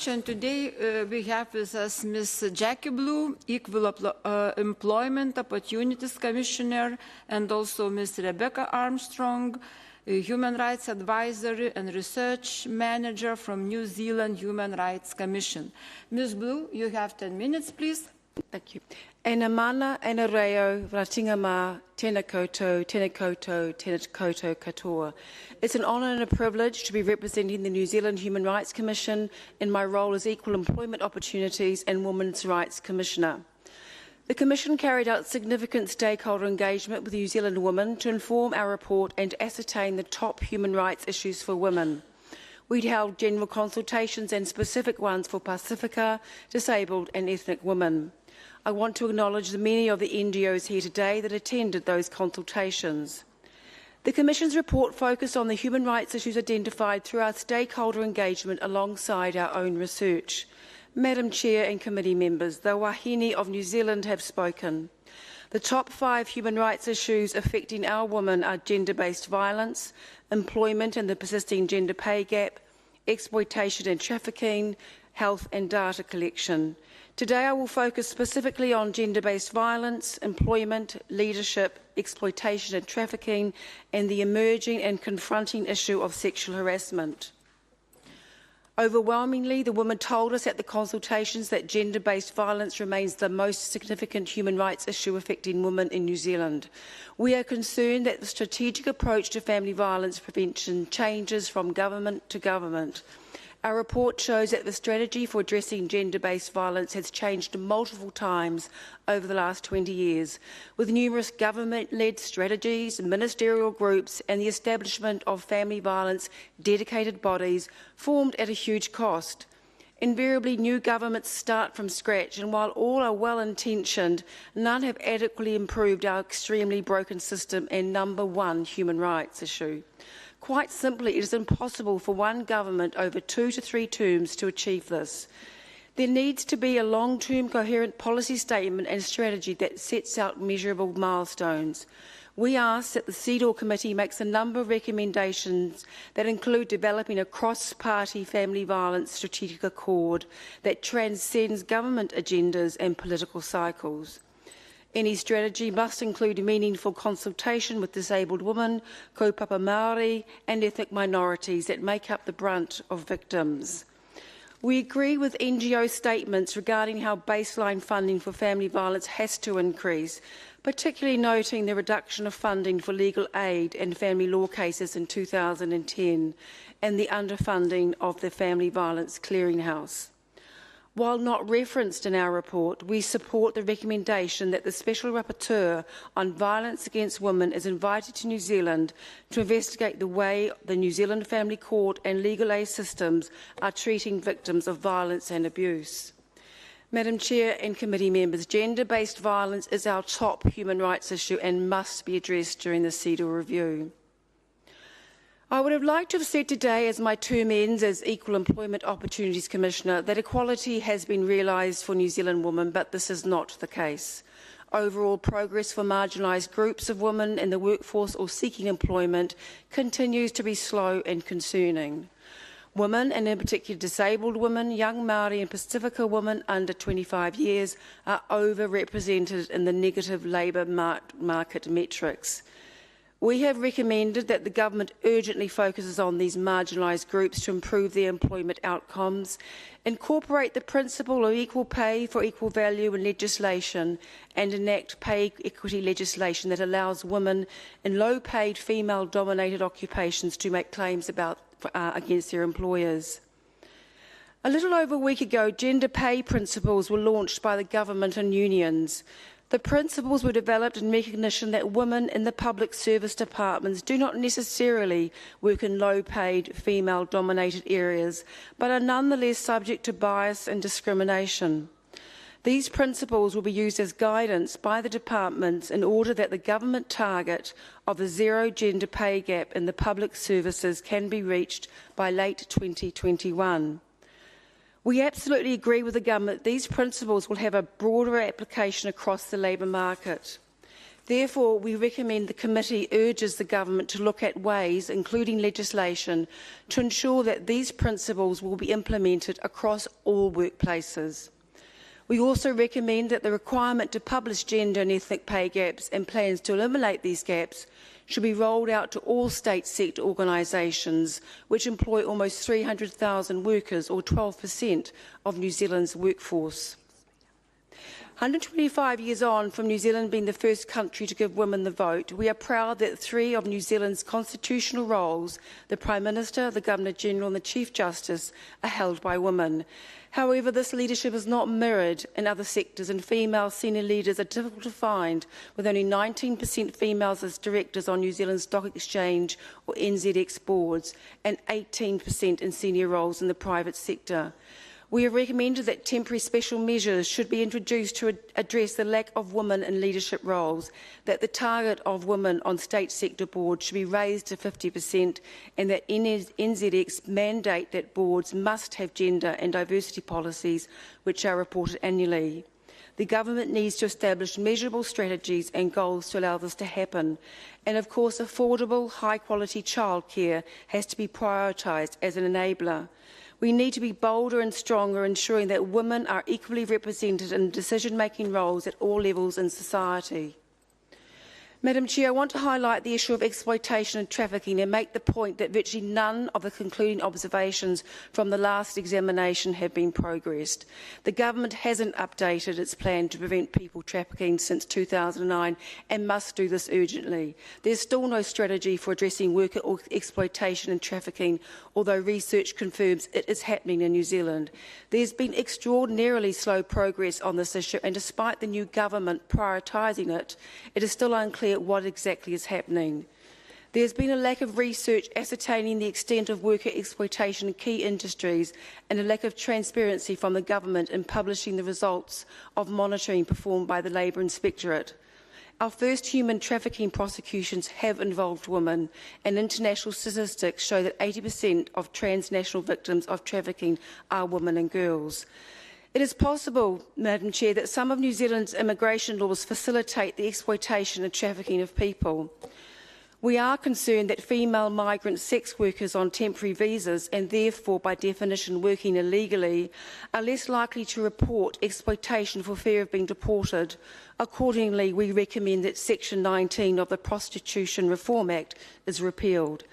much. And today we have with us Ms. Jackie Blue, Equal Employment Opportunities Commissioner, and also Ms. Rebecca Armstrong, Human Rights Advisory and Research Manager from New Zealand Human Rights Commission. Ms. Blue, you have 10 minutes, please. Thank you. Ena mana, ena reo, ratinga ma, tēnā koutou, tēnā koutou, tēnā koutou katoa. It's an honour and a privilege to be representing the New Zealand Human Rights Commission in my role as Equal Employment Opportunities and Women's Rights Commissioner. The Commission carried out significant stakeholder engagement with New Zealand women to inform our report and ascertain the top human rights issues for women. We held general consultations and specific ones for Pacifica, disabled and ethnic women. I want to acknowledge the many of the NGOs here today that attended those consultations. The Commission's report focused on the human rights issues identified through our stakeholder engagement alongside our own research. Madam Chair and committee members, the Wahine of New Zealand have spoken. The top 5 human rights issues affecting our women are gender-based violence, employment and the persisting gender pay gap, exploitation and trafficking, health and data collection. Today I will focus specifically on gender-based violence, employment, leadership, exploitation and trafficking, and the emerging and confronting issue of sexual harassment. Overwhelmingly, the women told us at the consultations that gender-based violence remains the most significant human rights issue affecting women in New Zealand. We are concerned that the strategic approach to family violence prevention changes from government to government. Our report shows that the strategy for addressing gender-based violence has changed multiple times over the last 20 years, with numerous government-led strategies, ministerial groups and the establishment of family violence dedicated bodies formed at a huge cost. Invariably, new governments start from scratch, and while all are well-intentioned, none have adequately improved our extremely broken system and #1 human rights issue. Quite simply, it is impossible for one government over 2 to 3 terms to achieve this. There needs to be a long-term coherent policy statement and strategy that sets out measurable milestones. We ask that the CEDAW Committee makes a number of recommendations that include developing a cross-party family violence strategic accord that transcends government agendas and political cycles. Any strategy must include meaningful consultation with disabled women, kaupapa Māori and ethnic minorities that make up the brunt of victims. We agree with NGO statements regarding how baseline funding for family violence has to increase, particularly noting the reduction of funding for legal aid and family law cases in 2010 and the underfunding of the Family Violence Clearinghouse. While not referenced in our report, we support the recommendation that the Special Rapporteur on Violence Against Women is invited to New Zealand to investigate the way the New Zealand Family Court and legal aid systems are treating victims of violence and abuse. Madam Chair and committee members, gender-based violence is our top human rights issue and must be addressed during the CEDAW review. I would have liked to have said today, as my term ends as Equal Employment Opportunities Commissioner, that equality has been realised for New Zealand women, but this is not the case. Overall progress for marginalised groups of women in the workforce or seeking employment continues to be slow and concerning. Women, and in particular disabled women, young Māori and Pacifica women under 25 years, are overrepresented in the negative labour market metrics. We have recommended that the government urgently focuses on these marginalised groups to improve their employment outcomes, incorporate the principle of equal pay for equal value in legislation, and enact pay equity legislation that allows women in low-paid female-dominated occupations to make claims against their employers. A little over a week ago, gender pay principles were launched by the government and unions. The principles were developed in recognition that women in the public service departments do not necessarily work in low-paid, female-dominated areas, but are nonetheless subject to bias and discrimination. These principles will be used as guidance by the departments in order that the government target of a zero gender pay gap in the public services can be reached by late 2021. We absolutely agree with the government that these principles will have a broader application across the labour market. Therefore, we recommend the committee urges the government to look at ways, including legislation, to ensure that these principles will be implemented across all workplaces. We also recommend that the requirement to publish gender and ethnic pay gaps and plans to eliminate these gaps should be rolled out to all state sector organisations, which employ almost 300,000 workers, or 12% of New Zealand's workforce. 125 years on from New Zealand being the first country to give women the vote, we are proud that 3 of New Zealand's constitutional roles, the Prime Minister, the Governor-General and the Chief Justice, are held by women. However, this leadership is not mirrored in other sectors, and female senior leaders are difficult to find, with only 19% females as directors on New Zealand's Stock Exchange or NZX boards, and 18% in senior roles in the private sector. We have recommended that temporary special measures should be introduced to address the lack of women in leadership roles, that the target of women on state sector boards should be raised to 50%, and that NZX mandate that boards must have gender and diversity policies which are reported annually. The government needs to establish measurable strategies and goals to allow this to happen. And of course, affordable, high-quality childcare has to be prioritised as an enabler. We need to be bolder and stronger, ensuring that women are equally represented in decision-making roles at all levels in society. Madam Chair, I want to highlight the issue of exploitation and trafficking and make the point that virtually none of the concluding observations from the last examination have been progressed. The government hasn't updated its plan to prevent people trafficking since 2009 and must do this urgently. There's still no strategy for addressing worker exploitation and trafficking, although research confirms it is happening in New Zealand. There's been extraordinarily slow progress on this issue, and despite the new government prioritising it, it is still unclear what exactly is happening. There has been a lack of research ascertaining the extent of worker exploitation in key industries, and a lack of transparency from the government in publishing the results of monitoring performed by the Labour Inspectorate. Our first human trafficking prosecutions have involved women, and international statistics show that 80% of transnational victims of trafficking are women and girls. It is possible, Madam Chair, that some of New Zealand's immigration laws facilitate the exploitation and trafficking of people. We are concerned that female migrant sex workers on temporary visas, and therefore by definition working illegally, are less likely to report exploitation for fear of being deported. Accordingly, we recommend that Section 19 of the Prostitution Reform Act is repealed.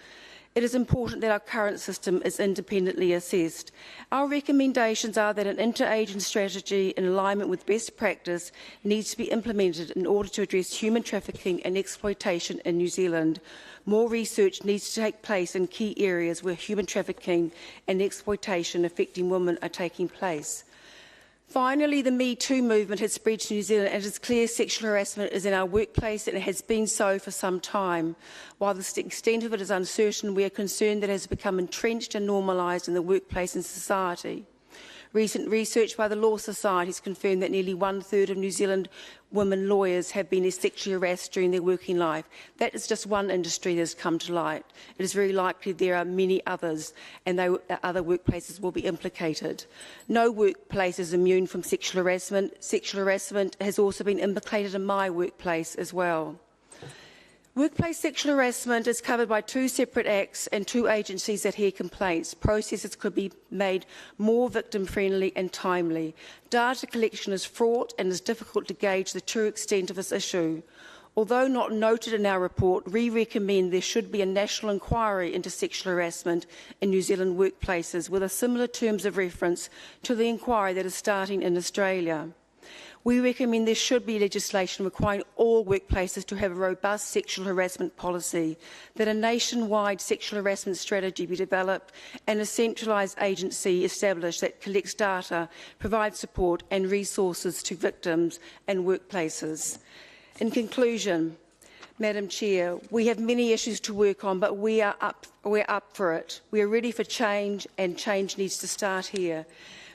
It is important that our current system is independently assessed. Our recommendations are that an inter-agency strategy in alignment with best practice needs to be implemented in order to address human trafficking and exploitation in New Zealand. More research needs to take place in key areas where human trafficking and exploitation affecting women are taking place. Finally, the Me Too movement has spread to New Zealand, and it is clear sexual harassment is in our workplace, and it has been so for some time. While the extent of it is uncertain, we are concerned that it has become entrenched and normalised in the workplace and society. Recent research by the Law Society has confirmed that nearly 1/3 of New Zealand women lawyers have been sexually harassed during their working life. That is just one industry that has come to light. It is very likely there are many others, and other workplaces will be implicated. No workplace is immune from sexual harassment. Sexual harassment has also been implicated in my workplace as well. Workplace sexual harassment is covered by 2 separate acts and 2 agencies that hear complaints. Processes could be made more victim-friendly and timely. Data collection is fraught and is difficult to gauge the true extent of this issue. Although not noted in our report, we recommend there should be a national inquiry into sexual harassment in New Zealand workplaces with a similar terms of reference to the inquiry that is starting in Australia. We recommend there should be legislation requiring all workplaces to have a robust sexual harassment policy, that a nationwide sexual harassment strategy be developed, and a centralised agency established that collects data, provides support and resources to victims and workplaces. In conclusion, Madam Chair, we have many issues to work on, but we're up for it. We are ready for change, and change needs to start here.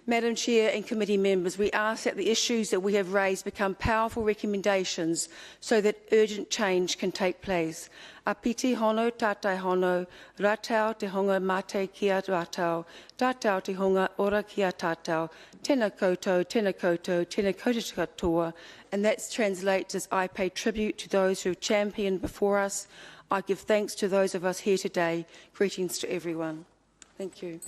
Madam Chair and committee members, we ask that the issues that we have raised become powerful recommendations so that urgent change can take place. A piti hono, tātai hono, ratau te honga mate kia ratau, tātau te honga ora kia tātau, tēnā koutou, tēnā koutou, tēnā koutou katoa. And that translates as I pay tribute to those who have championed before us. I give thanks to those of us here today. Greetings to everyone. Thank you.